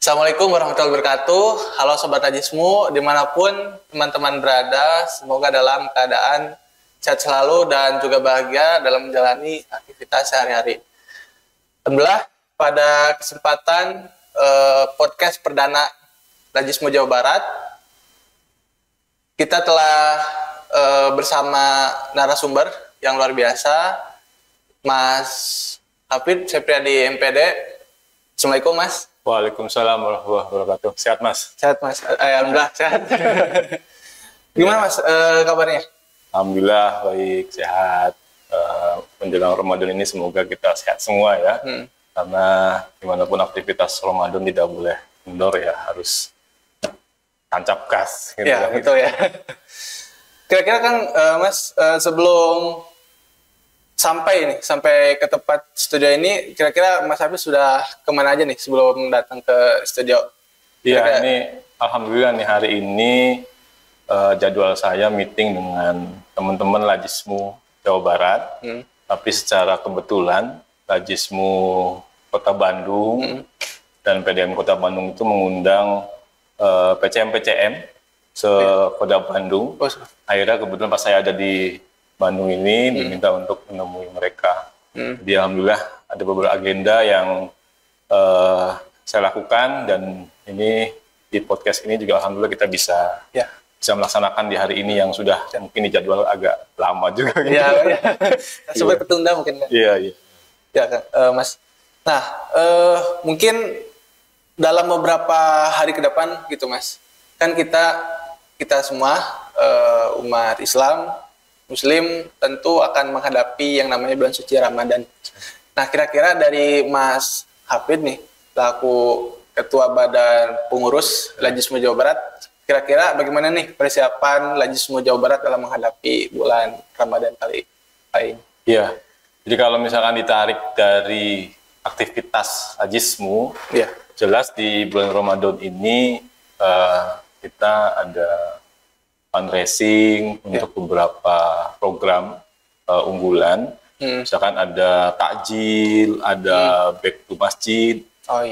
Assalamualaikum warahmatullahi wabarakatuh. Halo Sobat Rajismu, dimanapun teman-teman berada, semoga dalam keadaan sehat selalu dan juga bahagia dalam menjalani aktivitas sehari-hari. Alhamdulillah, pada kesempatan podcast perdana Rajismu Jawa Barat, kita telah bersama narasumber yang luar biasa, Mas Hafid Sepriadi MPD. Assalamualaikum Mas. Waalaikumsalam warahmatullahi wabarakatuh. Sehat Mas? Sehat Mas. Alhamdulillah sehat. Gimana Mas kabarnya? Alhamdulillah baik, sehat. Menjelang Ramadan ini semoga kita sehat semua ya. Karena dimanapun aktivitas Ramadan tidak boleh kendor ya, harus tancap gas. Gitu Ya betul ya. Kira-kira kan Mas sebelum sampai ke tempat studio ini, kira-kira Mas Hafiz sudah kemana aja nih sebelum datang ke studio? Iya, ini alhamdulillah nih hari ini jadwal saya meeting dengan teman-teman Lajismu Jawa Barat. Tapi secara kebetulan Lajismu Kota Bandung dan PDM Kota Bandung itu mengundang PCM-PCM se-Kota Bandung. Akhirnya kebetulan pas saya ada di Bandung ini diminta untuk menemui mereka. Jadi alhamdulillah ada beberapa agenda yang saya lakukan, dan ini di podcast ini juga alhamdulillah kita bisa melaksanakan di hari ini yang sudah mungkin di jadwal agak lama juga. Gitu. Iya. Sampai ketunda mungkin. Iya. Ya kan, Mas. Nah, mungkin dalam beberapa hari ke depan gitu Mas. Kan kita semua umat Islam Muslim tentu akan menghadapi yang namanya bulan suci Ramadan. Nah, kira-kira dari Mas Hafid nih, selaku Ketua Badan Pengurus Lajismu Jawa Barat, kira-kira bagaimana nih persiapan Lajismu Jawa Barat dalam menghadapi bulan Ramadan kali ini? Iya. Jadi kalau misalkan ditarik dari aktivitas Lajismu, jelas di bulan Ramadan ini kita ada fundraising untuk beberapa program unggulan. Misalkan ada takjil, ada back to masjid,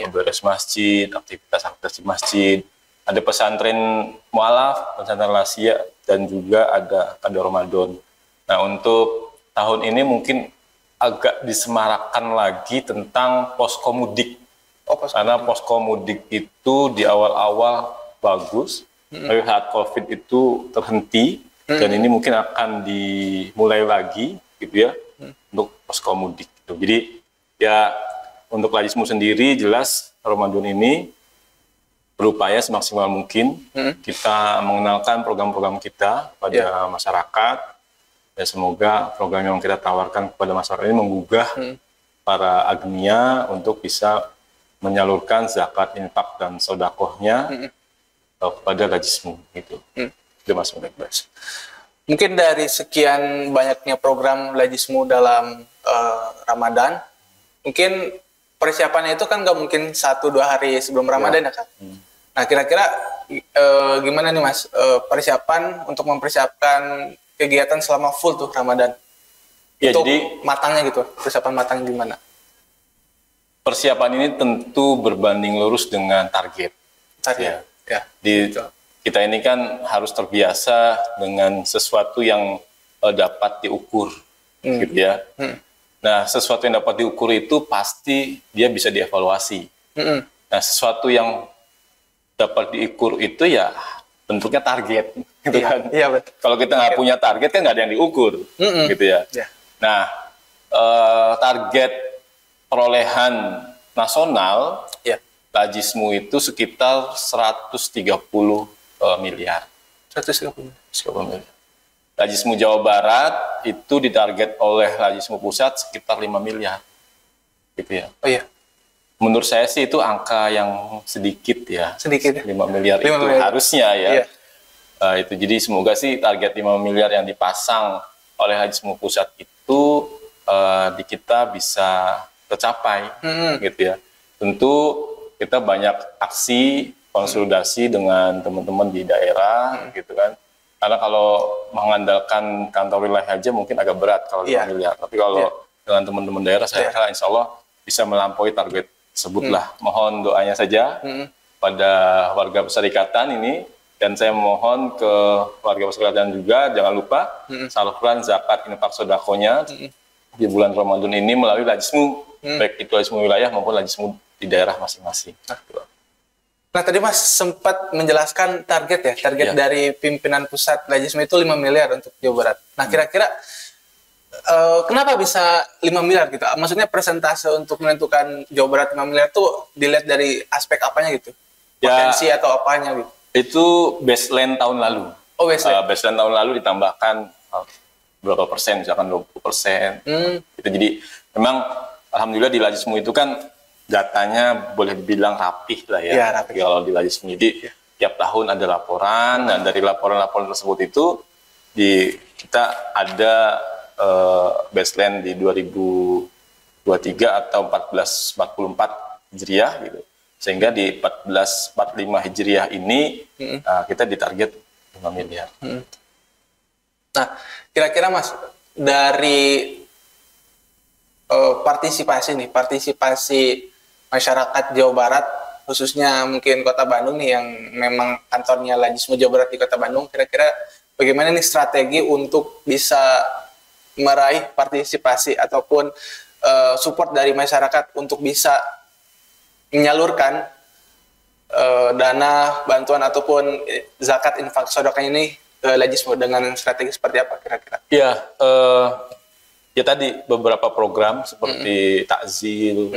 beres masjid, aktivitas di masjid, ada pesantren mualaf, pesantren lansia, dan juga ada kado Ramadan. Nah, untuk tahun ini mungkin agak disemarakan lagi tentang poskomudik. Karena poskomudik itu di awal-awal bagus, tapi saat COVID itu terhenti, dan ini mungkin akan dimulai lagi gitu ya, untuk poskomudik gitu. Jadi ya untuk Lajismu sendiri jelas Ramadan ini berupaya semaksimal mungkin kita mengenalkan program-program kita pada masyarakat, dan semoga program yang kita tawarkan kepada masyarakat ini menggugah para agnia untuk bisa menyalurkan zakat, infak, dan sedekahnya kepada Lajismu gitu. Itu Mas Bas. Mungkin dari sekian banyaknya program Lajismu dalam Ramadan, mungkin persiapannya itu kan nggak mungkin 1-2 hari sebelum Ramadan ya kan. Nah, kira-kira gimana nih Mas persiapan untuk mempersiapkan kegiatan selama full tuh Ramadan? Ya, itu jadi matangnya gitu, persiapan matang gimana? Persiapan ini tentu berbanding lurus dengan target. Kita ini kan harus terbiasa dengan sesuatu yang dapat diukur, gitu ya. Nah, sesuatu yang dapat diukur itu pasti dia bisa dievaluasi. Nah, sesuatu yang dapat diukur itu ya bentuknya target, gitu kan. Iya, betul. Kalau kita nggak punya target kan nggak ada yang diukur, gitu ya. Nah, target perolehan nasional Lajismu itu sekitar 130 miliar. 130 miliar. Lajismu Jawa Barat itu ditarget oleh Lajismu Pusat sekitar 5 miliar. Gitu ya. Oh iya. Menurut saya sih itu angka yang sedikit ya. Sedikit. 5 miliar 5 itu miliar. Harusnya ya. Itu jadi semoga sih target 5 miliar yang dipasang oleh Lajismu Pusat itu di kita bisa tercapai gitu ya. Tentu kita banyak aksi konsolidasi dengan teman-teman di daerah gitu kan. Karena kalau mengandalkan kantor wilayah aja mungkin agak berat kalau 5 miliar. Tapi kalau dengan teman-teman daerah saya kira insya Allah bisa melampaui target tersebut lah. Mohon doanya saja pada warga Perserikatan ini, dan saya mohon ke warga Perserikatan juga jangan lupa salurkan zakat infak sodakonya di bulan Ramadan ini melalui Lajismu, baik itu Lajismu wilayah maupun Lajismu di daerah masing-masing. Nah tadi Mas sempat menjelaskan target ya, target dari pimpinan pusat Lajismu itu 5 miliar untuk Jawa Barat. Nah kira-kira kenapa bisa 5 miliar gitu? Maksudnya persentase untuk menentukan Jawa Barat 5 miliar itu dilihat dari aspek apanya gitu? Potensi atau apanya gitu? Itu baseline tahun lalu. Oh baseline. Baseline tahun lalu ditambahkan berapa persen, misalkan 20%. Itu jadi memang alhamdulillah di Lajismu itu kan datanya boleh dibilang rapih lah ya. Rapih. Kalau di Lajismu jadi tiap tahun ada laporan dan dari laporan-laporan tersebut itu kita ada baseline di 2023 atau 1444 Hijriah gitu. Sehingga di 1445 Hijriah ini kita ditarget 5 miliar. Nah, kira-kira Mas dari partisipasi masyarakat Jawa Barat, khususnya mungkin Kota Bandung nih yang memang kantornya Lajismu Jawa Barat di Kota Bandung, kira-kira bagaimana nih strategi untuk bisa meraih partisipasi ataupun support dari masyarakat untuk bisa menyalurkan dana bantuan ataupun zakat infak sedekah ini ke Lajismu dengan strategi seperti apa kira-kira? Ya tadi beberapa program seperti takzil,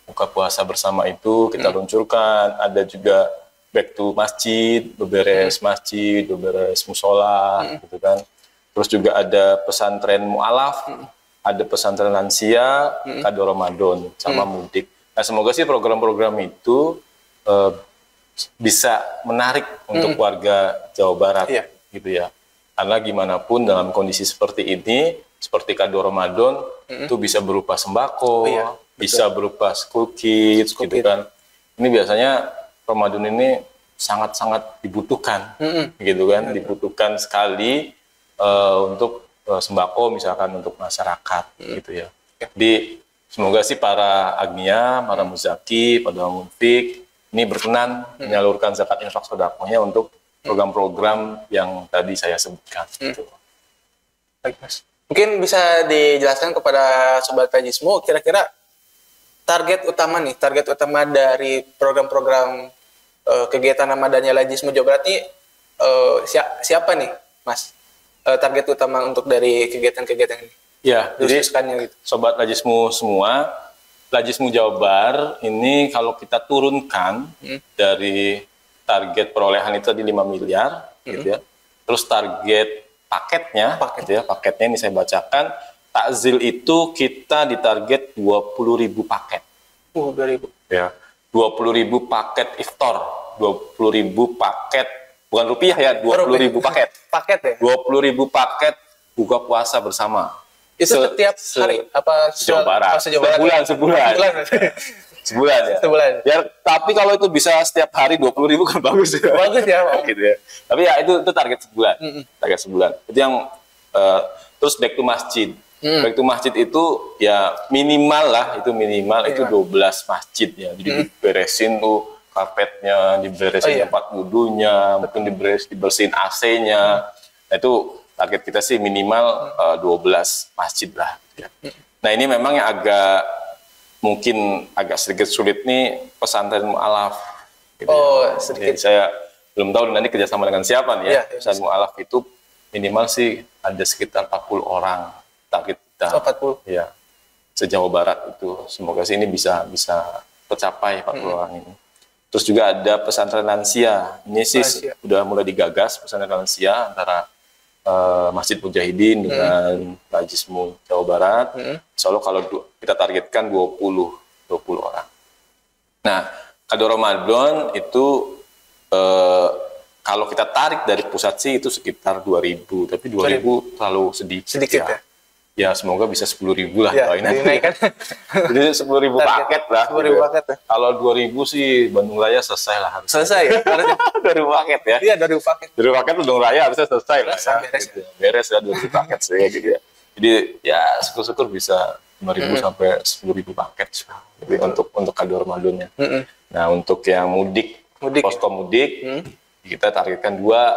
buka puasa bersama itu kita luncurkan. Ada juga back to masjid, beberes masjid, beberes musola, gitu kan. Terus juga ada pesantren mu'alaf, ada pesantren lansia, kado Ramadan, sama mudik. Nah, semoga sih program-program itu bisa menarik untuk warga Jawa Barat, gitu ya. Karena gimana pun dalam kondisi seperti ini, seperti kado Ramadan, itu bisa berupa sembako, bisa berupa school kids, gitu kan. Ini biasanya Ramadan ini sangat-sangat dibutuhkan, gitu kan. Dibutuhkan sekali untuk sembako, misalkan untuk masyarakat, gitu ya. Jadi semoga sih para agnia, para muzaki, para munfik ini berkenan menyalurkan zakat infak sedekahnya untuk program-program yang tadi saya sebutkan. Baik, Mas. Mungkin bisa dijelaskan kepada Sobat Lajismu, kira-kira target utama dari program-program kegiatan Ramadannya Lajismu Jawa Barat ini siapa nih, Mas? Target utama untuk dari kegiatan-kegiatan ini? Ya, jadi gitu. Sobat Lajismu semua, Lajismu Jawa Barat ini kalau kita turunkan dari target perolehan itu di 5 miliar, gitu ya. Terus target paketnya ini saya bacakan, takzil itu kita ditarget 20.000 paket. 20.000. Ya, 20.000 paket iftar, 20.000 paket, bukan rupiah ya, 20.000 paket. Paket ya? 20.000 paket buka puasa bersama. Itu setiap hari apa Jawa Barat? Sebulan. Sebulan ya. Ya, tapi kalau itu bisa setiap hari 20.000 kan bagus ya. Bagus ya, Pak. Gitu ya. Tapi ya itu target sebulan. Target sebulan. Itu yang terus back to masjid. Back to masjid itu ya minimal itu 12 masjid ya. Jadi diberesin tuh karpetnya, diberesin tempat wudunya, mungkin dibersihin AC-nya. Nah, itu target kita sih minimal 12 masjid lah. Ya. Nah, ini memang yang mungkin agak sedikit sulit nih pesantren mu'alaf. Gitu sedikit. Jadi saya belum tahu nanti kerjasama dengan siapa nih ya. Pesantren mu'alaf itu minimal sih ada sekitar 40 orang target kita. 40? Ya, se-Jawa Barat itu. Semoga sih ini bisa tercapai 40 orang ini. Terus juga ada pesantren lansia. Ini sih udah mulai digagas pesantren lansia antara Masjid Mujahidin dengan Lajismu Jawa Barat. Insya Allah kalau kita targetkan 20 orang. Nah, kado Ramadan itu kalau kita tarik dari pusat sih itu sekitar 2.000, tapi 2.000 terlalu sedikit ya. Ya semoga bisa 10.000 lah ini kan. Jadi 10.000 paket lah. 10.000 paket ya. Kalau 2.000 sih Bandung Raya selesai lah harusnya. Selesai ya? 2.000 paket ya. Iya 2.000 paket. 2.000 paket Bandung Raya harusnya selesai lah. Beres ya 2.000 paket sih gitu ya. Jadi ya syukur-syukur bisa 5.000 sampai 10.000 paket. Jadi untuk kado Ramadannya. Nah untuk yang mudik posko mudik. Kita targetkan dua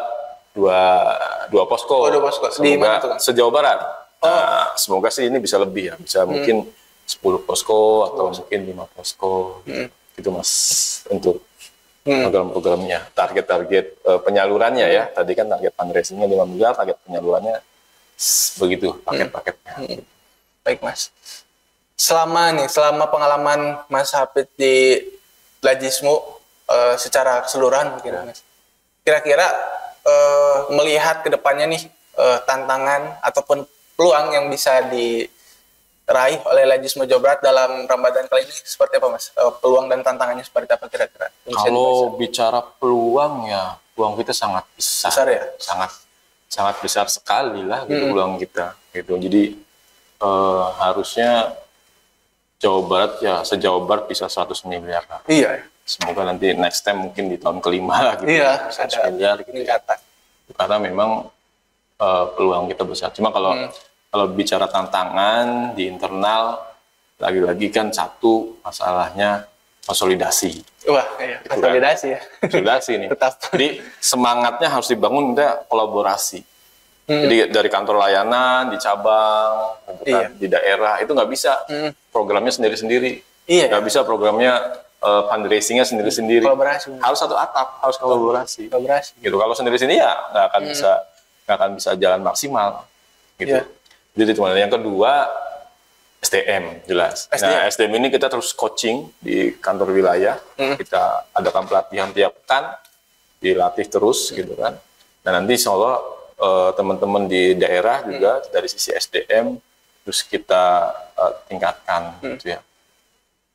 posko. Dua posko. Di mana tuh, kan? Se-Jawa Barat. Nah, semoga sih ini bisa lebih ya, bisa mungkin 10 posko atau mungkin 5 posko. Gitu Mas, untuk program-programnya, target-target penyalurannya ya. Tadi kan target fundraising-nya 5 miliar, target penyalurannya begitu paket-paketnya. Baik Mas. Selama pengalaman Mas Hafid di Lajismu secara keseluruhan mungkin Mas. Kira-kira melihat ke depannya nih tantangan ataupun peluang yang bisa diraih oleh Lajismu Jawa Barat dalam Ramadan kali ini seperti apa Mas? Peluang dan tantangannya seperti apa kira-kira? Kalau bicara peluang ya, peluang kita sangat besar ya, sangat besar sekali lah gitu peluang kita gitu. Jadi harusnya Jawa Barat ya, se-Jawa Barat bisa 100 miliar lah. Iya. Semoga nanti next time mungkin di tahun kelima lah gitu. Iya, 100 miliar gitu. Karena memang peluang kita besar. Cuma kalau bicara tantangan di internal, lagi-lagi kan satu masalahnya konsolidasi. Wah, iya. Konsolidasi kan? Ya. Konsolidasi nih. Tetap. Jadi semangatnya harus dibangun, kita kolaborasi. Jadi dari kantor layanan, di cabang, di daerah, itu nggak bisa programnya sendiri-sendiri. Iya. Nggak bisa programnya fundraisingnya sendiri-sendiri. Kolaborasi. Harus satu atap, harus kolaborasi. Gitu. Kalau sendiri-sendiri ya nggak akan bisa jalan maksimal. Gitu. Jadi itu. Yang kedua, SDM jelas. Nah, SDM ini kita terus coaching di kantor wilayah. Kita adakan pelatihan tiap pekan, dilatih terus gitu kan. Dan nanti insya Allah teman-teman di daerah juga dari sisi SDM terus kita tingkatkan gitu ya.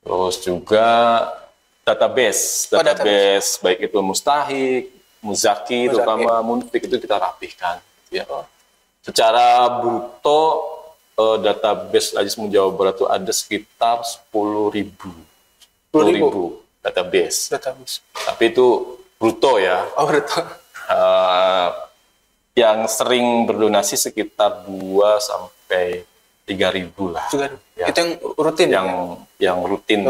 Terus juga database baik itu Mustahik, Muzaki, terutama Munfik itu kita rapihkan gitu ya. Secara bruto database Lajismu Jawa Barat itu ada sekitar 10.000 database. Tapi itu bruto ya. Oh, bruto. Yang sering berdonasi sekitar 2 sampai 3.000 lah. Ya. Itu yang rutin? Yang rutin.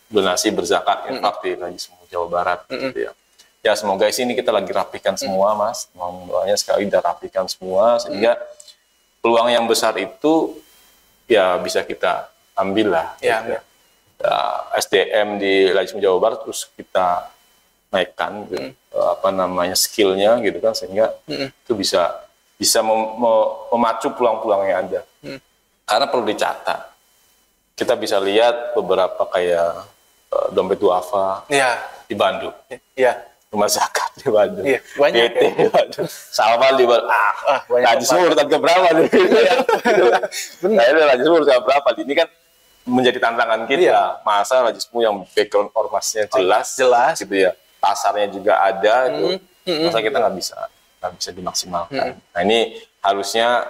Berdonasi berzakat infak di Lajismu Jawa Barat. Gitu ya. Ya semoga sini kita lagi rapihkan semua Mas. Doanya sekali kita rapihkan semua sehingga peluang yang besar itu ya bisa kita ambil lah. Ya, gitu. SDM di Lajismu Jawa Barat terus kita naikkan skillnya gitu kan sehingga itu bisa memacu peluang-peluang yang ada. Karena perlu dicatat, kita bisa lihat beberapa kayak dompet duafa di Bandung, rumah zakat di Bandung, banyak di Bandung, Salman di Bandung, Lajismu urutan keberapa nih? Nah ini Lajismu urutan keberapa? Ini kan menjadi tantangan kita. Masa Lajismu yang background ormasnya jelas gitu ya. Pasarnya juga ada, itu masa kita nggak bisa dimaksimalkan. Nah ini harusnya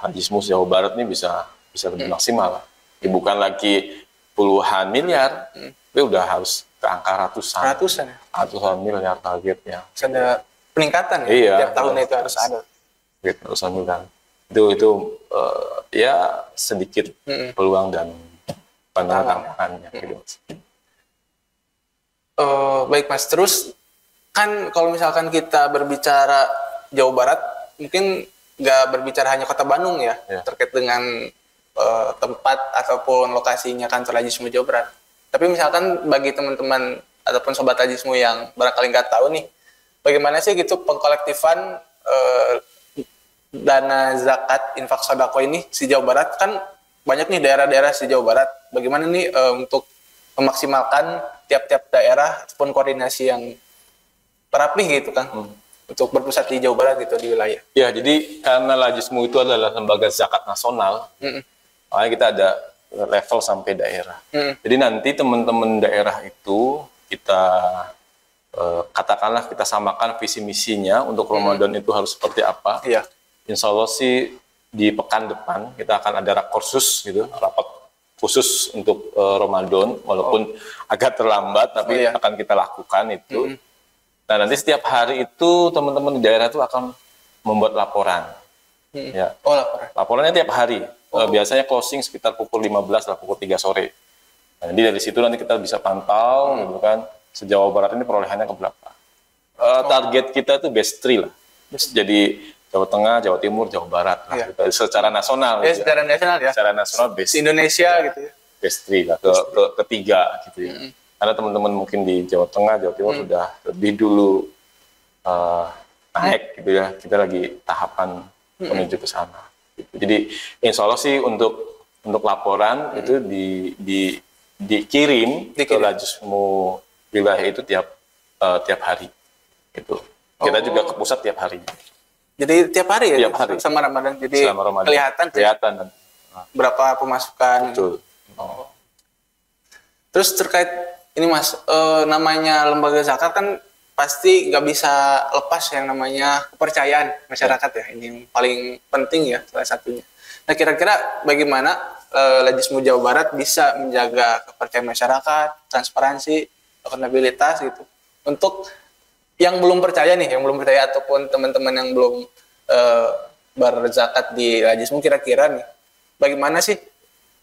Lajismu Jawa Barat ini bisa lebih maksimal. Bukan lagi puluhan miliar, tapi udah harus ke angka ratusan miliar targetnya. Ada peningkatan ya? Tiap tahun itu harus ada. Ratusan miliar. Itu ya sedikit peluang dan tantangannya. Gitu. Baik Mas, terus kan kalau misalkan kita berbicara Jawa Barat, mungkin nggak berbicara hanya Kota Bandung ya, terkait dengan tempat ataupun lokasinya kantor Lajismu Jawa Barat. Tapi misalkan bagi teman-teman ataupun sobat Lajismu yang barangkali nggak tahu nih, bagaimana sih gitu pengkolektifan dana zakat infak sodako ini si Jawa Barat, kan banyak nih daerah-daerah si Jawa Barat. Bagaimana nih untuk memaksimalkan tiap-tiap daerah ataupun koordinasi yang rapih gitu kan untuk berpusat di Jawa Barat gitu di wilayah. Ya, jadi karena Lajismu itu adalah lembaga zakat nasional, makanya kita ada level sampai daerah. Jadi nanti teman-teman daerah itu kita katakanlah kita samakan visi misinya untuk Ramadan itu harus seperti apa. Insya Allah sih di pekan depan kita akan ada kursus gitu, rapat khusus untuk Ramadan, walaupun agak terlambat, tapi akan kita lakukan itu. Nah nanti setiap hari itu teman-teman di daerah itu akan membuat laporan. Ya. Laporannya tiap hari. Biasanya closing sekitar pukul 15 atau pukul 3 sore. Nah, jadi dari situ nanti kita bisa pantau, gitu kan, se-Jawa Barat ini perolehannya ke berapa. Target kita itu best 3 lah. Jadi Jawa Tengah, Jawa Timur, Jawa Barat lah. Secara nasional. Ya, secara nasional ya. Secara nasional best. Indonesia gitu ya. Best 3 lah, ketiga gitu ya. Karena teman-teman mungkin di Jawa Tengah, Jawa Timur sudah lebih dulu naik gitu ya. Kita lagi tahapan menuju ke sana. Gitu. Jadi insya Allah sih untuk laporan itu dikirim ke Lajismu wilayah itu tiap hari. Gitu. Kita juga ke pusat tiap hari. Jadi tiap hari ya? Tiap hari. Sama Ramadan. Jadi Ramadan. Kelihatan. Berapa pemasukan. Betul. Terus terkait ini Mas, namanya lembaga zakat kan pasti nggak bisa lepas yang namanya kepercayaan masyarakat ya. Ini yang paling penting ya salah satunya. Nah kira-kira bagaimana Lajismu Jawa Barat bisa menjaga kepercayaan masyarakat, transparansi, akuntabilitas gitu. Untuk yang belum percaya ataupun teman-teman yang belum berzakat di Lajismu, kira-kira nih bagaimana sih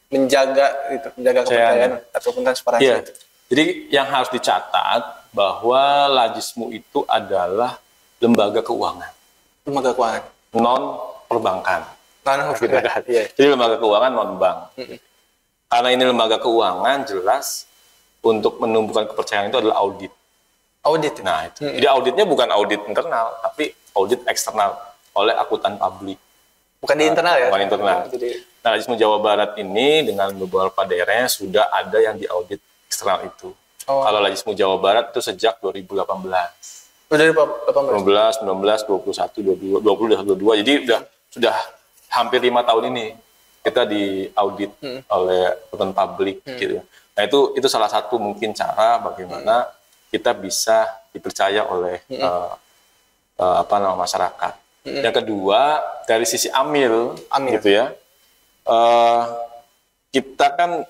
menjaga kepercayaan ataupun transparansi itu? Jadi yang harus dicatat bahwa Lajismu itu adalah lembaga keuangan. Lembaga keuangan. Non perbankan. Iya. Jadi lembaga keuangan non bank. Karena ini lembaga keuangan, jelas untuk menumbuhkan kepercayaan itu adalah audit. Audit. Nah itu. Jadi auditnya bukan audit internal, tapi audit eksternal oleh akuntan publik. Bukan di internal ya? Bukan internal. Nah, Lajismu Jawa Barat ini dengan beberapa daerahnya sudah ada yang diaudit eksternal itu. Kalau Lajismu Jawa Barat itu sejak 2018. Dari 18? 19, 21, 22. Jadi sudah hampir 5 tahun ini kita diaudit oleh akuntan publik gitu. Nah itu salah satu mungkin cara bagaimana kita bisa dipercaya oleh masyarakat. Yang kedua dari sisi amil. Gitu ya, kita kan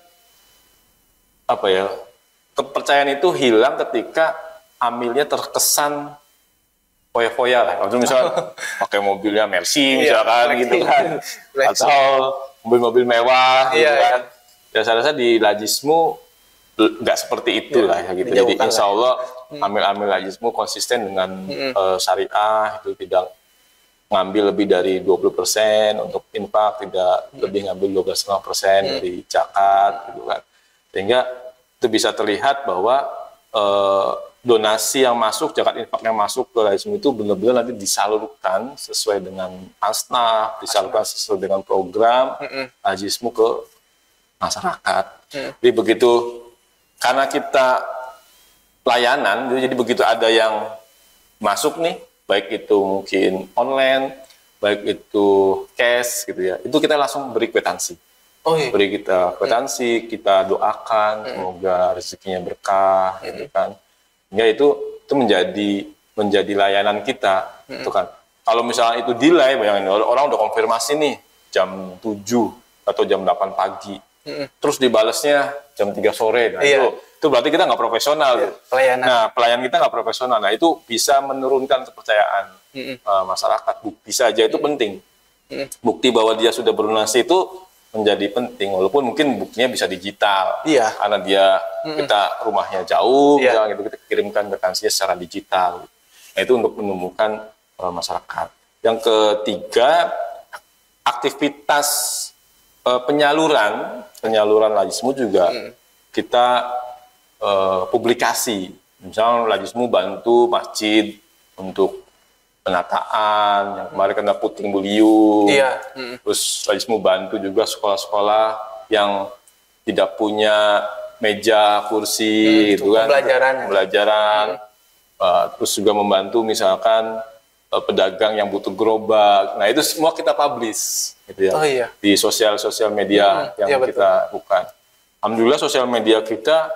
kepercayaan itu hilang ketika amilnya terkesan foya-foya lah. Waktu misalnya pakai mobilnya Mercy misalkan gitu kan, atau mobil-mobil mewah gitu kan. Ya saya rasa di Lajismu nggak seperti itulah ya gitu. Jadi insya Allah amil-amil Lajismu konsisten dengan syariah, itu tidak ngambil lebih dari 20% untuk infak, tidak lebih ngambil 12,5% dari zakat gitu kan. Sehingga itu bisa terlihat bahwa donasi yang masuk, zakat infak yang masuk ke Lajismu itu benar-benar nanti disalurkan sesuai dengan asnaf, disalurkan sesuai dengan program Lajismu ke masyarakat. Jadi begitu, karena kita layanan, jadi begitu ada yang masuk nih, baik itu mungkin online, baik itu cash gitu ya, itu kita langsung beri kwitansi. Beri kita kwitansi, kita doakan semoga rezekinya berkah gitu kan. Hingga itu menjadi layanan kita gitu kan. Kalau misalnya itu delay, bayangin orang udah konfirmasi nih jam 7 atau jam 8 pagi. Terus dibalesnya jam 3 sore. Nah, itu berarti kita nggak profesional. Nah, pelayan kita nggak profesional. Nah, itu bisa menurunkan kepercayaan masyarakat. Bukti saja itu penting. Bukti bahwa dia sudah berdonasi itu menjadi penting. Walaupun mungkin buktinya bisa digital. Karena dia kita rumahnya jauh, gitu, kita kirimkan kwitansinya secara digital. Nah, itu untuk menumbuhkan masyarakat. Yang ketiga, aktivitas penyaluran Lajismu juga kita publikasi. Misalnya Lajismu bantu masjid untuk penataan, yang kemarin kena puting beliung. Terus Lajismu bantu juga sekolah-sekolah yang tidak punya meja, kursi, gitu kan, pembelajaran. Terus juga membantu misalkan pedagang yang butuh gerobak. Nah itu semua kita publish gitu ya, di sosial media yang kita bukan. Alhamdulillah sosial media kita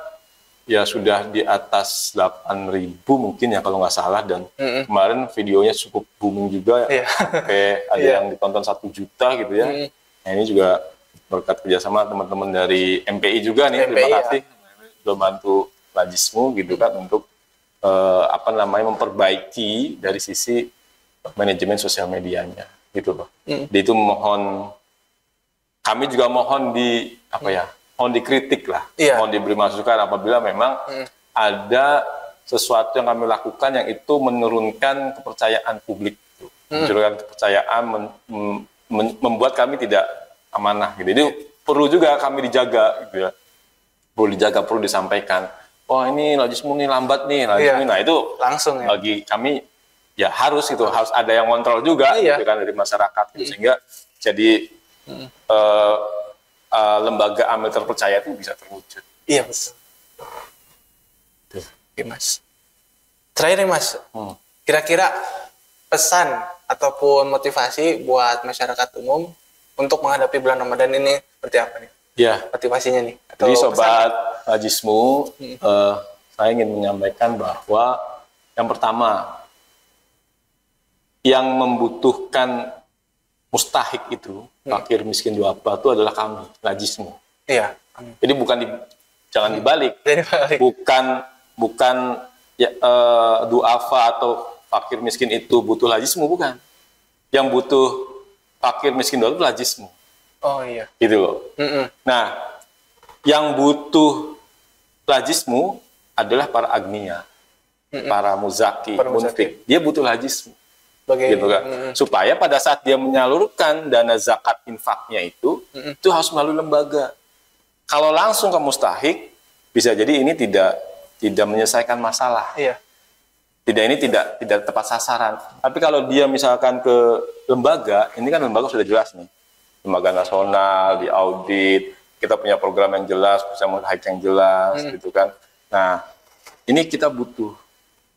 ya sudah di atas 8.000 mungkin ya kalau nggak salah, dan kemarin videonya cukup booming juga, sampai ada yang ditonton 1 juta gitu ya. Nah ini juga berkat kerjasama teman-teman dari MPI juga nih, terima kasih sudah bantu Lajismu gitu kan untuk memperbaiki dari sisi manajemen sosial medianya gitu loh. Itu kami juga mohon mohon dikritik lah, mohon diberi masukan apabila memang ada sesuatu yang kami lakukan yang itu menurunkan kepercayaan publik, menurunkan kepercayaan, membuat kami tidak amanah gitu. Jadi perlu juga kami dijaga gitu ya. Perlu dijaga, perlu disampaikan. Oh ini lajismu nih lambat nih, lajismu. Nah itu langsung ya. Bagi kami ya harus gitu, harus ada yang kontrol juga gitu kan dari masyarakat gitu. Sehingga jadi lembaga amil terpercaya itu bisa terwujud. Iya betul. Oke Mas. Terakhir nih Mas, kira-kira pesan ataupun motivasi buat masyarakat umum untuk menghadapi bulan Ramadan ini seperti apa nih? Ya. Motivasinya nih. Jadi sobat Lajismu, saya ingin menyampaikan bahwa yang pertama, yang membutuhkan mustahik itu, fakir miskin duafa itu adalah kami, Lajismu. Iya. Jadi jangan dibalik. Bukan ya, duafa atau fakir miskin itu butuh lajismu, bukan. Yang butuh fakir miskin duafa itu lajismu. Oh iya. Gitu loh. Nah, yang butuh lajismu adalah para agniya, para muzaki, munfik. Dia butuh lajismu. Gitu kan. Supaya pada saat dia menyalurkan dana zakat infaknya itu harus melalui lembaga. Kalau langsung ke mustahik, bisa jadi ini tidak menyelesaikan masalah. Iya. Ini tidak tepat sasaran. Tapi kalau dia misalkan ke lembaga, ini kan lembaga sudah jelas nih. Lembaga nasional, diaudit, kita punya program yang jelas, bisa mustahik yang jelas, gitu kan. Nah, ini kita butuh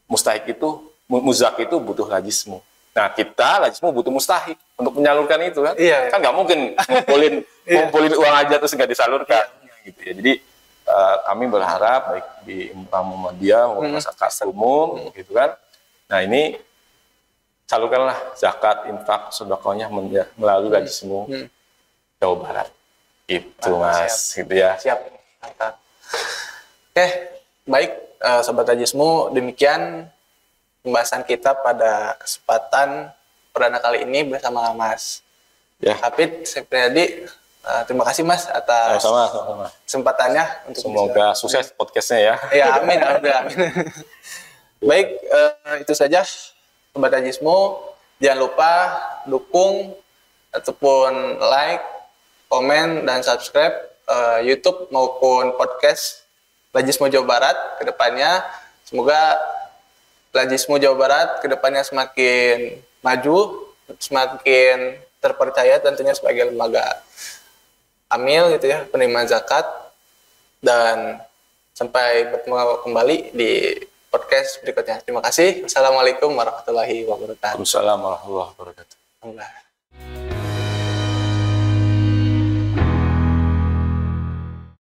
mustahik itu, muzak itu butuh lajismu. Nah, kita lajismu butuh mustahik untuk menyalurkan itu kan. Iya. Kan nggak mungkin ngumpulin uang aja terus nggak disalurkan. Gitu ya. Jadi kami berharap baik di Muhammadiyah maupun masyarakat umum gitu kan. Nah ini salurkanlah zakat, infak, sedekahnya melalui Lajismu Jawa Barat. Itu Mas, siap. gitu ya. Siap. Oke, baik Sobat Lajismu, demikian pembahasan kita pada kesempatan perdana kali ini bersama Mas Hafid Septriadi. Terima kasih Mas atas sama. kesempatannya untuk semoga sukses podcastnya ya. Ya amin. Baik, itu saja Sobat Lajismu. Jangan lupa dukung ataupun like, komen dan subscribe YouTube maupun podcast Lajismu Jawa Barat ke depannya. Semoga Lajismu Jawa Barat ke depannya semakin maju, semakin terpercaya tentunya sebagai lembaga amil gitu ya, penerimaan zakat. Dan sampai bertemu kembali di podcast berikutnya. Terima kasih. Wassalamualaikum warahmatullahi wabarakatuh. Waalaikumsalam warahmatullahi wabarakatuh.